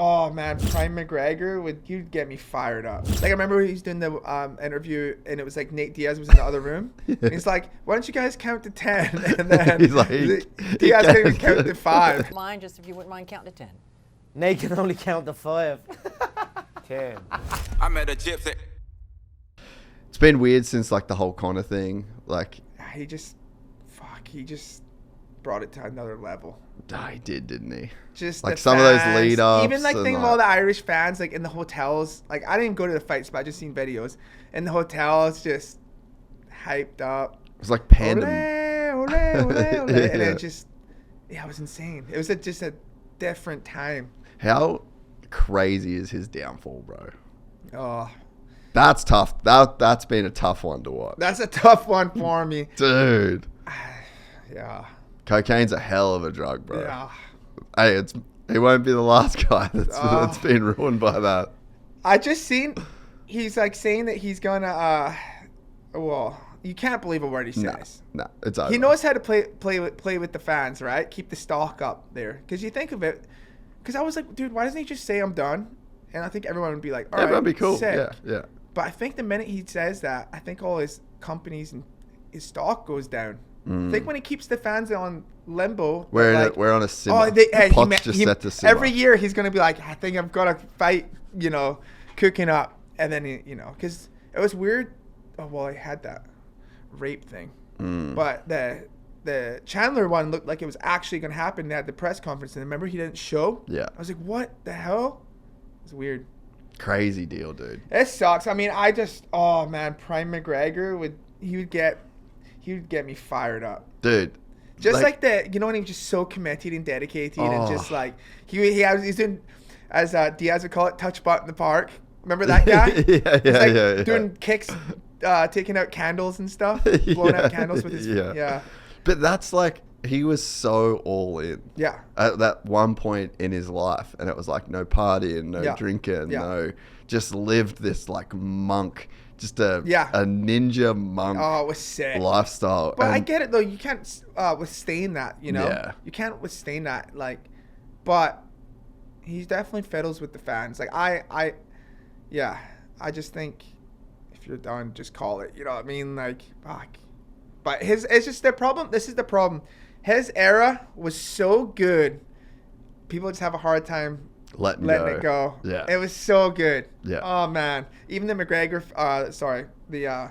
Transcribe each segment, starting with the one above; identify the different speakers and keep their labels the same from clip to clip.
Speaker 1: Oh man, Prime McGregor he'd get me fired up. Like I remember he's doing the interview and it was like Nate Diaz was in the other room. And he's like, "Why don't you guys count to 10?" And then
Speaker 2: He's like,
Speaker 1: Diaz can't even count to 5.
Speaker 3: Mind just if you wouldn't mind counting to 10.
Speaker 4: Nate can only count to 5. 10.
Speaker 5: I met a gypsy.
Speaker 2: It's been weird since like the whole Conor thing. Like
Speaker 1: He just brought it to another level.
Speaker 2: he did, didn't he?
Speaker 1: Just
Speaker 2: like
Speaker 1: the
Speaker 2: some of those
Speaker 1: fans,
Speaker 2: lead ups.
Speaker 1: even like think of all the Irish fans like in the hotels. Like I didn't even go to the fights, but I just seen videos in the hotels, just hyped up.
Speaker 2: It was like pandem.
Speaker 1: Ole, ole, ole, ole.
Speaker 2: Yeah.
Speaker 1: And it it was insane. It was just a different time.
Speaker 2: How crazy is his downfall, bro?
Speaker 1: Oh,
Speaker 2: That's tough. That's been a tough one to watch.
Speaker 1: that's a tough one for me.
Speaker 2: Dude.
Speaker 1: Yeah,
Speaker 2: Cocaine's a hell of a drug, bro.
Speaker 1: yeah.
Speaker 2: Hey, he won't be the last guy that's been ruined by that.
Speaker 1: I just seen he's like saying that he's gonna. Well, you can't believe a word he says.
Speaker 2: No, it's over.
Speaker 1: He knows how to play with the fans, right? Keep the stock up there. Because you think of it, because I was like, dude, why doesn't he just say I'm done? And I think everyone would be like, all right,
Speaker 2: Everyone be cool.
Speaker 1: sick.
Speaker 2: Yeah.
Speaker 1: But I think the minute he says that, I think all his companies and his stock goes down. I think when he keeps the fans on limbo,
Speaker 2: We're on a simmer.
Speaker 1: oh,
Speaker 2: The pot's just set to simmer.
Speaker 1: every year he's gonna be like, I think I've got to fight, cooking up, and then because it was weird. Oh well, I had that rape thing, but the Chandler one looked like it was actually gonna happen at the press conference, and remember he didn't show.
Speaker 2: Yeah.
Speaker 1: I was like, what the hell? It's weird.
Speaker 2: Crazy deal, dude.
Speaker 1: It sucks. I mean, oh man, Prime McGregor he would get me fired up.
Speaker 2: Dude.
Speaker 1: Just like when he was just so committed and dedicated and just like he's doing, as Diaz would call it, touch butt in the park. Remember that guy?
Speaker 2: yeah.
Speaker 1: Doing kicks, taking out candles and stuff, blowing out candles with his yeah.
Speaker 2: But that's like he was so all in.
Speaker 1: Yeah.
Speaker 2: At that one point in his life, and it was like no partying, no drinking, no, just lived this like monk. Just a ninja monk
Speaker 1: it was sick
Speaker 2: lifestyle.
Speaker 1: But I get it though. You can't withstand that,
Speaker 2: Yeah.
Speaker 1: You can't withstand that. But he definitely fiddles with the fans. Like I just think if you're done, just call it. You know what I mean? Like, fuck. But it's just the problem. This is the problem. His era was so good. People just have a hard time letting it go.
Speaker 2: Yeah.
Speaker 1: It was so good.
Speaker 2: Yeah.
Speaker 1: Oh man. Even the McGregor the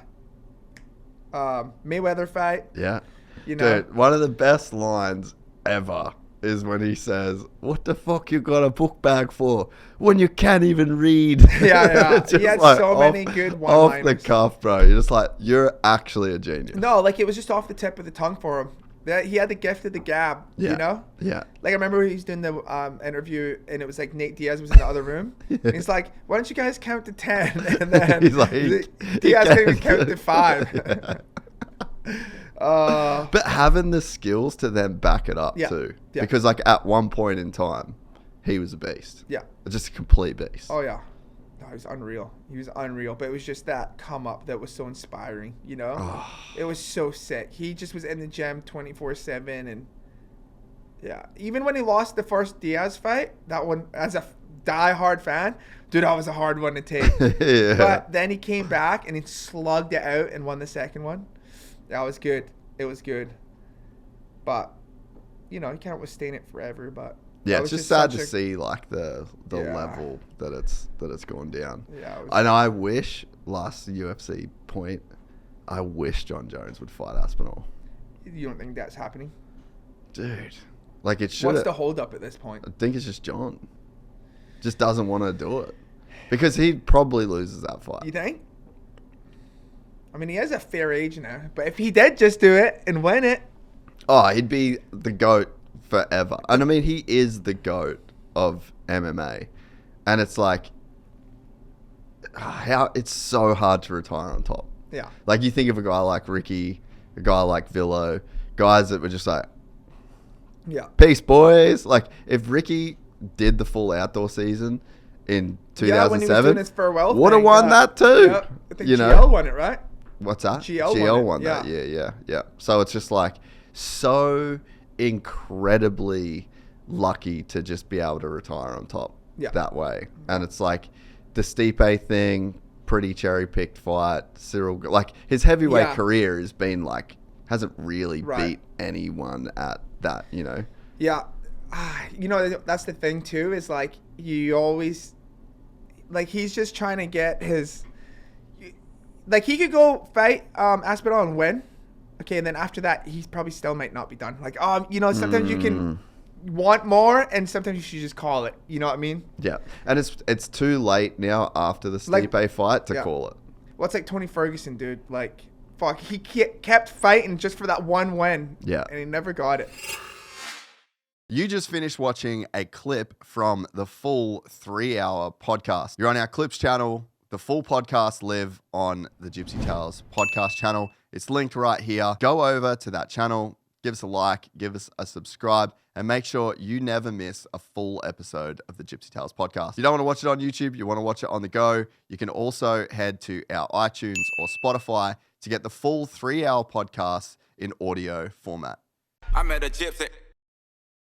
Speaker 1: Mayweather fight.
Speaker 2: Yeah. Dude, one of the best lines ever is when he says, "What the fuck you got a book bag for when you can't even read?"
Speaker 1: Yeah. He had so many good one-liners.
Speaker 2: Off the cuff, bro. You're just like, you're actually a genius.
Speaker 1: No, like it was just off the tip of the tongue for him. He had the gift of the gab,
Speaker 2: Yeah.
Speaker 1: Like I remember he's doing the interview and it was like Nate Diaz was in the other room. And he's like, "Why don't you guys count to 10?" And then
Speaker 2: he's like,
Speaker 1: Diaz can't even count to 5.
Speaker 2: But having the skills to then back it up too.
Speaker 1: Yeah.
Speaker 2: Because like at one point in time, he was a beast.
Speaker 1: Yeah.
Speaker 2: Just a complete beast.
Speaker 1: Oh yeah. No, he was unreal. But it was just that come up that was so inspiring, It was so sick. He just was in the gym 24/7 and even when he lost the first Diaz fight, that one as a die-hard fan, dude, that was a hard one to take.
Speaker 2: Yeah.
Speaker 1: But then he came back and he slugged it out and won the second one. That was good. It was good. But you can't withstand it forever, but
Speaker 2: yeah, it's just sad to see like the level that it's gone down.
Speaker 1: Yeah,
Speaker 2: and I wish last UFC point, I wish John Jones would fight Aspinall.
Speaker 1: You don't think that's happening?
Speaker 2: Dude, like it should.
Speaker 1: What's the hold up at this point?
Speaker 2: I think it's just John. Just doesn't want to do it. Because he probably loses that fight.
Speaker 1: You think? I mean, he has a fair age now, but if he did just do it and win it,
Speaker 2: he'd be the GOAT forever. And I mean, he is the GOAT of MMA. And it's like, it's so hard to retire on top.
Speaker 1: Yeah.
Speaker 2: Like you think of a guy like Ricky, a guy like Villo, guys that were just like, peace boys. Like if Ricky did the full outdoor season in 2007,
Speaker 1: when he was doing his farewell
Speaker 2: would have
Speaker 1: thing,
Speaker 2: won that too.
Speaker 1: Yeah. I think GL won it, right?
Speaker 2: What's that?
Speaker 1: GL
Speaker 2: won that. Yeah. So it's just like so incredibly lucky to just be able to retire on top. that way. And it's like the Stipe thing, pretty cherry-picked fight. Cyril, like his heavyweight career has been like, hasn't really beat anyone at that, you know?
Speaker 1: Yeah. You know, that's the thing too, is like you always, like he's just trying to get his, like he could go fight Aspinall and win. Okay, and then after that, he probably still might not be done. Like, you know, sometimes you can want more, and sometimes you should just call it. You know what I mean?
Speaker 2: Yeah, and it's too late now after the Stipe fight to call it.
Speaker 1: Well, it's like Tony Ferguson, dude. Like, fuck, he kept fighting just for that one win.
Speaker 2: Yeah,
Speaker 1: and he never got it.
Speaker 2: You just finished watching a clip from the full 3-hour podcast. You're on our Clips channel. The full podcast live on the Gypsy Tales podcast channel. It's linked right here. Go over to that channel, give us a like, give us a subscribe, and make sure you never miss a full episode of the Gypsy Tales podcast. If you don't want to watch it on YouTube, you want to watch it on the go, you can also head to our iTunes or Spotify to get the full 3-hour podcast in audio format.
Speaker 3: I met a gypsy.